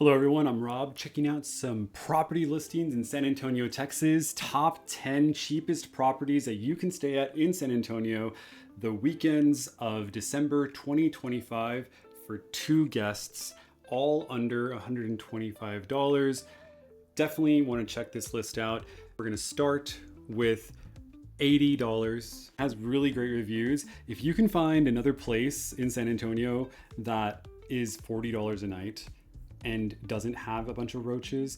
Hello everyone, I'm Rob, checking out some property listings in San Antonio, Texas. Top 10 cheapest properties that you can stay at in San Antonio the weekends of December 2025 for two guests, all under $125. Definitely want to check this list out. We're going to start with $80. Has really great reviews. If you can find another place in San Antonio that is $40 a night and doesn't have a bunch of roaches,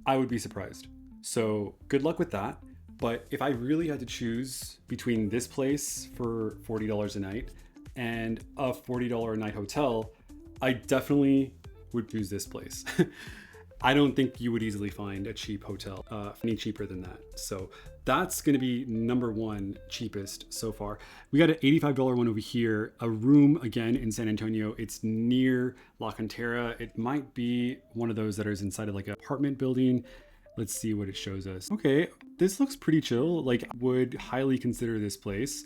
I would be surprised. So good luck with that. But if I really had to choose between this place for $40 a night and a $40 a night hotel, I definitely would choose this place. I don't think you would easily find a cheap hotel any cheaper than that. So that's going to be number one cheapest so far. We got an $85 one over here, a room again in San Antonio. It's near La Cantera. It might be one of those that is inside of like an apartment building. Let's see what it shows us. Okay, this looks pretty chill. Like, I would highly consider this place.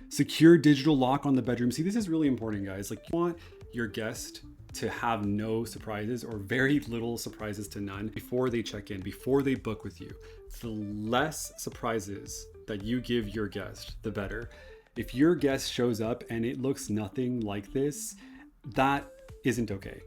Secure digital lock on the bedroom. See, this is really important, guys. Like, you want your guest to have no surprises or very little surprises to none before they check in, before they book with you. The less surprises that you give your guest, the better. If your guest shows up and it looks nothing like this, that isn't okay.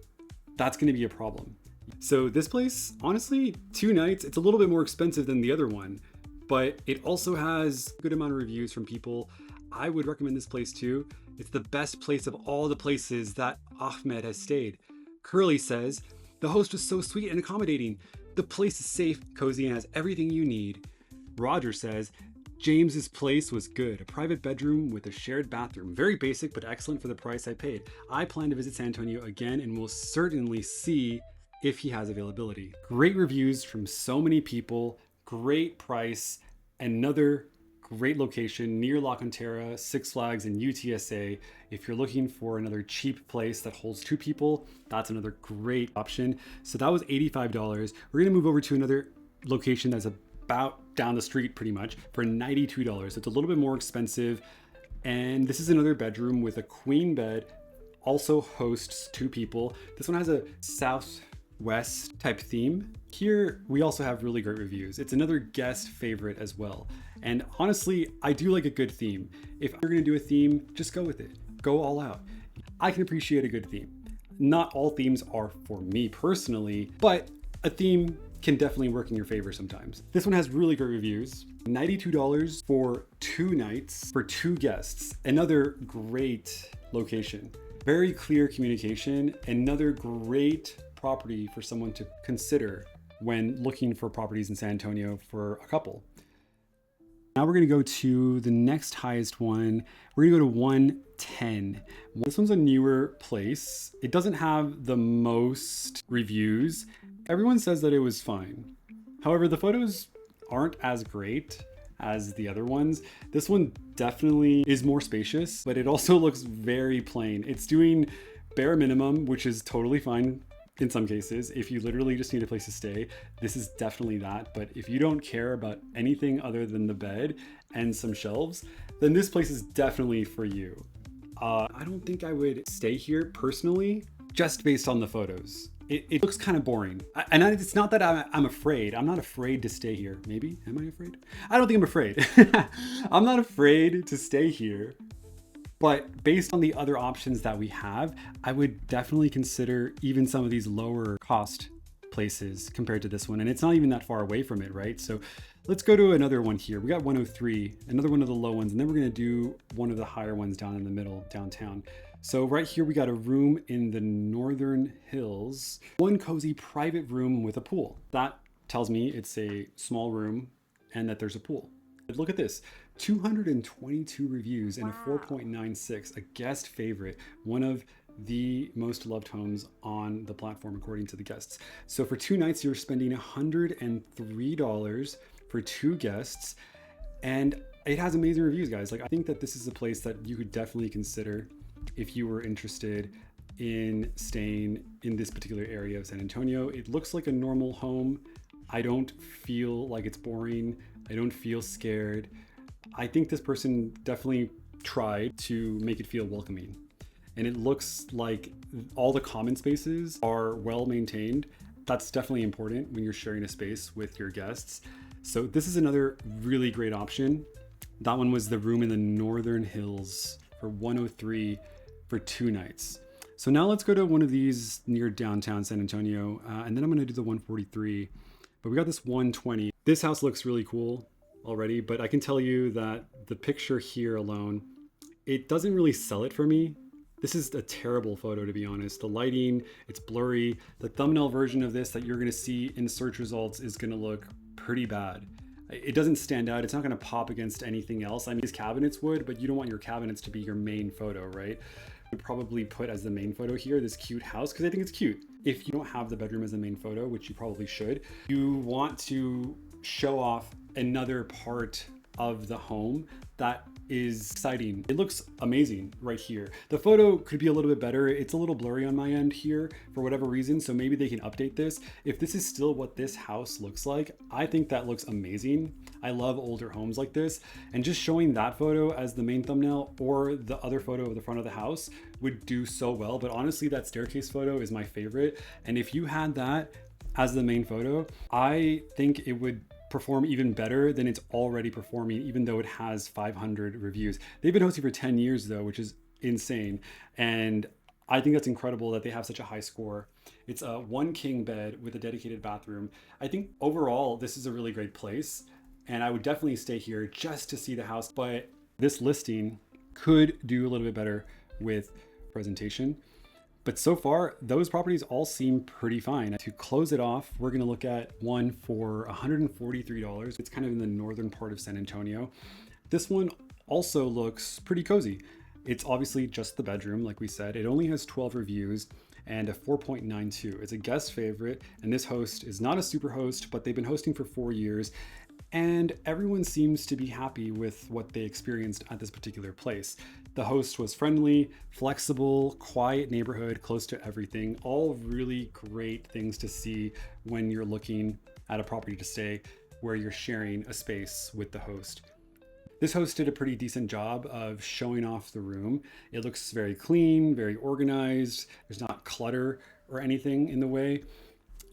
That's going to be a problem. So this place, honestly, 2 nights, it's a little bit more expensive than the other one, but it also has a good amount of reviews from people. I would recommend this place too. It's the best place of all the places that Ahmed has stayed. Curly says, the host was so sweet and accommodating. The place is safe, cozy, and has everything you need. Roger says, James's place was good. A private bedroom with a shared bathroom. Very basic, but excellent for the price I paid. I plan to visit San Antonio again and will certainly see if he has availability. Great reviews from so many people. Great price. Another great location near La Cantera, Six Flags, and UTSA. If you're looking for another cheap place that holds 2 people, that's another great option. So that was $85. We're gonna move over to another location that's about down the street pretty much for $92. It's a little bit more expensive. And this is another bedroom with a queen bed, also hosts 2 people. This one has a southwest type theme. Here, we also have really great reviews. It's another guest favorite as well. And honestly, I do like a good theme. If you're gonna do a theme, just go with it. Go all out. I can appreciate a good theme. Not all themes are for me personally, but a theme can definitely work in your favor sometimes. This one has really great reviews. $92 for 2 nights for 2 guests. Another great location. Very clear communication. Another great property for someone to consider when looking for properties in San Antonio for a couple. Now we're gonna go to the next highest one. We're gonna go to 110. This one's a newer place. It doesn't have the most reviews. Everyone says that it was fine. However, the photos aren't as great as the other ones. This one definitely is more spacious, but it also looks very plain. It's doing bare minimum, which is totally fine. In some cases, if you literally just need a place to stay, this is definitely that. But if you don't care about anything other than the bed and some shelves, then this place is definitely for you. I don't think I would stay here personally, just based on the photos. It looks kind of boring. And it's not that I'm afraid. I'm not afraid to stay here. Maybe, am I afraid? I don't think I'm afraid. I'm not afraid to stay here. But based on the other options that we have, I would definitely consider even some of these lower cost places compared to this one. And it's not even that far away from it, right? So let's go to another one here. We got 103, another one of the low ones, and then we're gonna do one of the higher ones down in the middle, downtown. So right here, we got a room in the Northern Hills, one cozy private room with a pool. That tells me it's a small room and that there's a pool. But look at this. 222 reviews and a 4.96, a guest favorite, one of the most loved homes on the platform according to the guests. So for 2 nights, you're spending $103 for 2 guests, and it has amazing reviews, guys. Like, I think that this is a place that you could definitely consider if you were interested in staying in this particular area of San Antonio. It looks like a normal home. I don't feel like it's boring. I don't feel scared. I think this person definitely tried to make it feel welcoming. And it looks like all the common spaces are well maintained That's definitely important when you're sharing a space with your guests. So this is another really great option. That one was the room in the Northern Hills for 103 for 2 nights. So now let's go to one of these near downtown San Antonio, and then I'm gonna do the 143. But we got this 120. This house looks really cool already, but I can tell you that the picture here alone, it doesn't really sell it for me. This is a terrible photo, to be honest. The lighting, it's blurry. The thumbnail version of this that you're gonna see in search results is gonna look pretty bad. It doesn't stand out. It's not gonna pop against anything else. I mean, these cabinets would, but you don't want your cabinets to be your main photo, right? I'd probably put as the main photo here, this cute house, because I think it's cute. If you don't have the bedroom as the main photo, which you probably should, you want to show off another part of the home that is exciting. It looks amazing right here. The photo could be a little bit better. It's a little blurry on my end here for whatever reason, so maybe they can update this. If this is still what this house looks like, I think that looks amazing. I love older homes like this, and just showing that photo as the main thumbnail or the other photo of the front of the house would do so well. But honestly, that staircase photo is my favorite, and if you had that as the main photo, I think it would perform even better than it's already performing, even though it has 500 reviews. They've been hosting for 10 years though, which is insane. And I think that's incredible that they have such a high score. It's a 1 king bed with a dedicated bathroom. I think overall, this is a really great place. And I would definitely stay here just to see the house, but this listing could do a little bit better with presentation. But so far, those properties all seem pretty fine. To close it off, we're gonna look at one for $143. It's kind of in the northern part of San Antonio. This one also looks pretty cozy. It's obviously just the bedroom, like we said. It only has 12 reviews and a 4.92. It's a guest favorite, and this host is not a super host, but they've been hosting for 4 years. And everyone seems to be happy with what they experienced at this particular place. The host was friendly, flexible, quiet neighborhood, close to everything. All really great things to see when you're looking at a property to stay where you're sharing a space with the host. This host did a pretty decent job of showing off the room. It looks very clean, very organized. There's not clutter or anything in the way.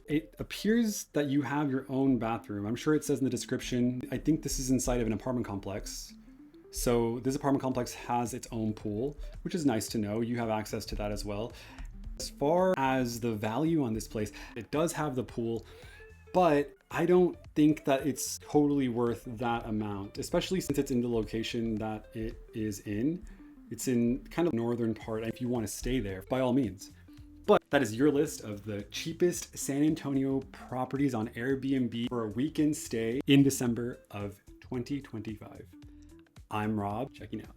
It appears that you have your own bathroom. I'm sure it says in the description. I think this is inside of an apartment complex. So this apartment complex has its own pool, which is nice to know. You have access to that as well. As far as the value on this place, it does have the pool, but I don't think that it's totally worth that amount, especially since it's in the location that it is in. It's in kind of northern part. If you want to stay there, by all means. But that is your list of the cheapest San Antonio properties on Airbnb for a weekend stay in December of 2025. I'm Rob, checking out.